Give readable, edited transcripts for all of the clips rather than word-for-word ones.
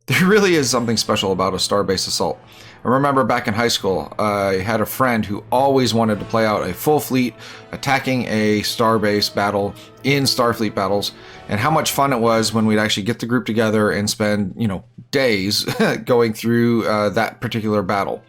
There really is something special about a Starbase assault. I remember back in high school, I had a friend who always wanted to play out a full fleet attacking a Starbase battle in Starfleet battles, and how much fun it was when we'd actually get the group together and spend, days going through that particular battle.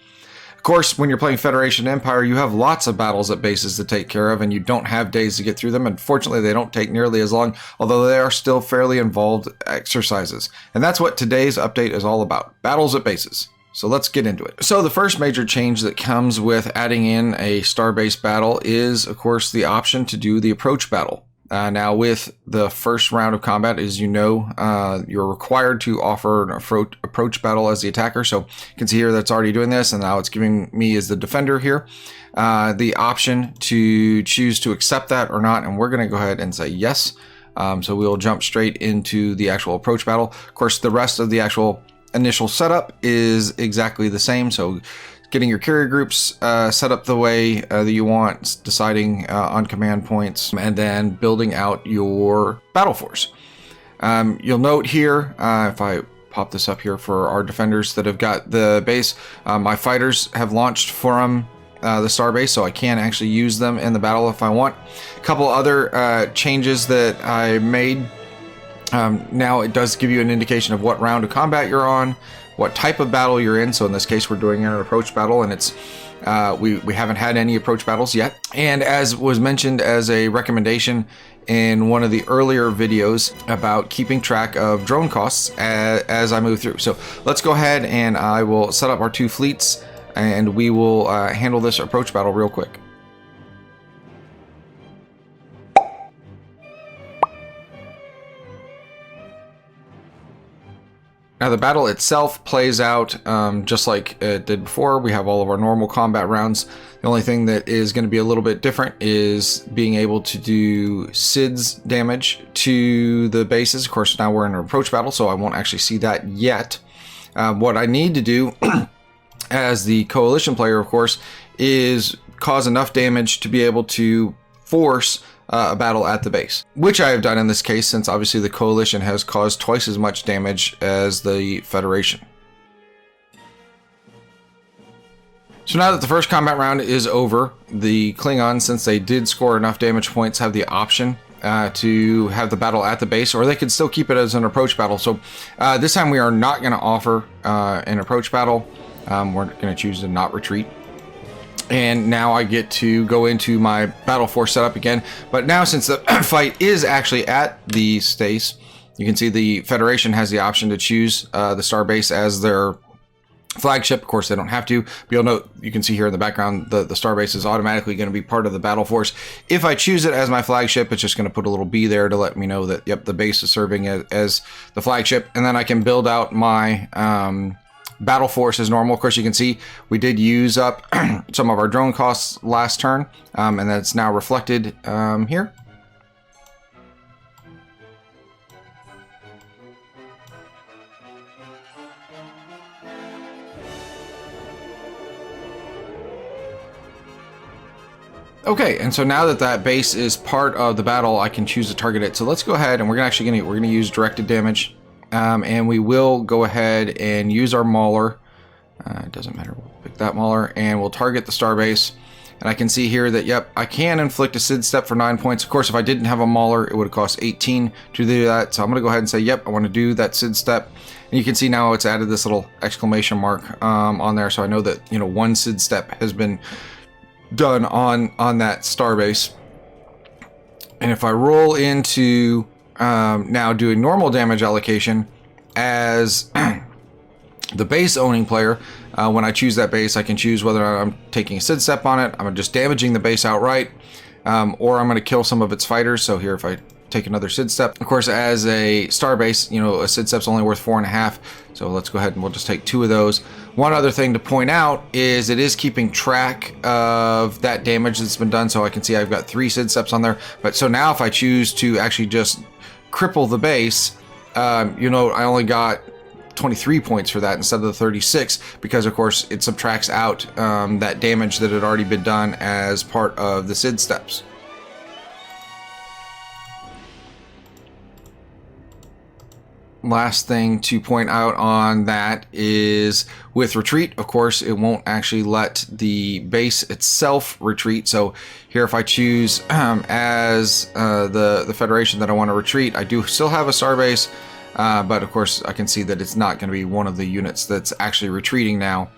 Of course, when you're playing Federation Empire, you have lots of battles at bases to take care of, and you don't have days to get through them. Unfortunately, they don't take nearly as long, although they are still fairly involved exercises. And that's what today's update is all about, battles at bases. So let's get into it. So the first major change that comes with adding in a Starbase battle is, of course, the option to do the approach battle. Now, with the first round of combat, as you know, you're required to offer an approach battle as the attacker. So you can see here that's already doing this, and now it's giving me as the defender here the option to choose to accept that or not, and we're going to go ahead and say yes. So we'll jump straight into the actual approach battle. Of course, the rest of the actual initial setup is exactly the same. So getting your carrier groups set up the way that you want, deciding on command points, and then building out your battle force. You'll note here, if I pop this up here for our defenders that have got the base, my fighters have launched from the Starbase, so I can actually use them in the battle if I want. A couple other changes that I made. Now it does give you an indication of what round of combat you're on, what type of battle you're in. So in this case, we're doing an approach battle, and it's we haven't had any approach battles yet. And as was mentioned as a recommendation in one of the earlier videos about keeping track of drone costs as I move through. So let's go ahead and I will set up our two fleets, and we will handle this approach battle real quick. Now the battle itself plays out just like it did before. We have all of our normal combat rounds. The only thing that is going to be a little bit different is being able to do SIDS damage to the bases. Of course, now we're in an approach battle, so I won't actually see that yet. What I need to do as the coalition player, of course, is cause enough damage to be able to force a battle at the base, which I have done in this case, since obviously the coalition has caused twice as much damage as the Federation. So now that the first combat round is over, the Klingons, since they did score enough damage points, have the option to have the battle at the base, or they could still keep it as an approach battle. So this time we are not going to offer an approach battle. We're going to choose to not retreat. And now I get to go into my battle force setup again. But now, since the fight is actually at the Starbase, you can see the Federation has the option to choose the Starbase as their flagship. Of course, they don't have to. But you'll note, you can see here in the background, the Starbase is automatically going to be part of the battle force. If I choose it as my flagship, it's just going to put a little B there to let me know that, yep, the base is serving as the flagship. And then I can build out my battle force as normal. Of course, you can see we did use up some of our drone costs last turn, and that's now reflected here. Okay, and so now that that base is part of the battle, I can choose to target it. So let's go ahead, and we're gonna use directed damage. And we will go ahead and use our Mauler. It doesn't matter, we'll pick that Mauler, and we'll target the Starbase. And I can see here that, yep, I can inflict a SID step for 9 points. Of course, if I didn't have a Mauler, it would have cost 18 to do that. So I'm going to go ahead and say, yep, I want to do that SID step. And you can see now it's added this little exclamation mark on there. So I know that, one SID step has been done on that Starbase. And if I roll into now doing normal damage allocation as the base owning player, when I choose that base, I can choose whether or not I'm taking a SID step on it, I'm just damaging the base outright, or I'm going to kill some of its fighters. So here, if I take another SID step, of course, as a Starbase, a SID step's only worth 4.5. So let's go ahead and we'll just take 2 of those. One other thing to point out is it is keeping track of that damage that's been done. So I can see I've got 3 SID steps on there. But so now if I choose to actually just cripple the base, I only got 23 points for that instead of the 36, because of course it subtracts out that damage that had already been done as part of the SID steps. last thing to point out on that is with retreat, of course, it won't actually let the base itself retreat. So here, if I choose as the Federation that I want to retreat, I do still have a Starbase, but of course I can see that it's not going to be one of the units that's actually retreating now.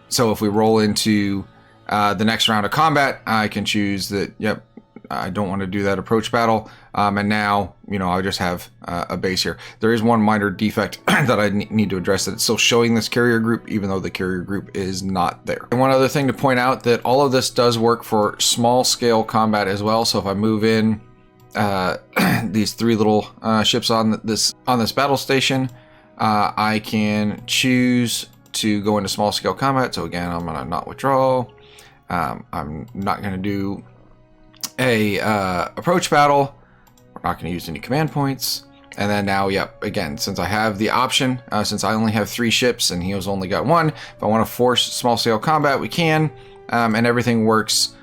So if we roll into the next round of combat, I can choose that, yep, I don't want to do that approach battle. And now, you know, I just have a base here. There is one minor defect that I need to address, that it's still showing this carrier group, even though the carrier group is not there. And one other thing to point out, that all of this does work for small scale combat as well. So if I move in these 3 little ships on this battle station, I can choose to go into small scale combat. So again, I'm gonna not withdraw. I'm not gonna do a approach battle. We're not going to use any command points. And then now, yep, again, since I have the option, since I only have 3 ships and he has only got 1, if I want to force small scale combat, we can, and everything works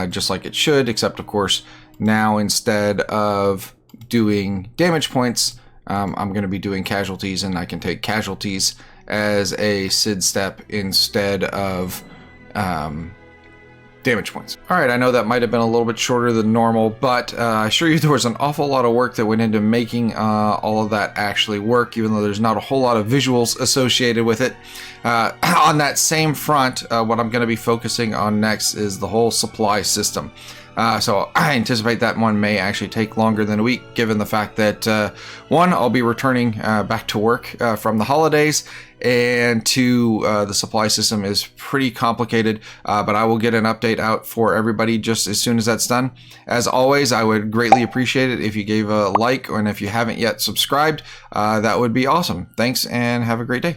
just like it should, except of course now instead of doing damage points, I'm going to be doing casualties, and I can take casualties as a SID step instead of damage points. All right, I know that might have been a little bit shorter than normal, but I assure you there was an awful lot of work that went into making all of that actually work, even though there's not a whole lot of visuals associated with it. On that same front, what I'm going to be focusing on next is the whole supply system. So I anticipate that one may actually take longer than a week, given the fact that 1, I'll be returning back to work from the holidays, and 2, the supply system is pretty complicated, but I will get an update out for everybody just as soon as that's done. As always, I would greatly appreciate it if you gave a like, and if you haven't yet subscribed, that would be awesome. Thanks, and have a great day.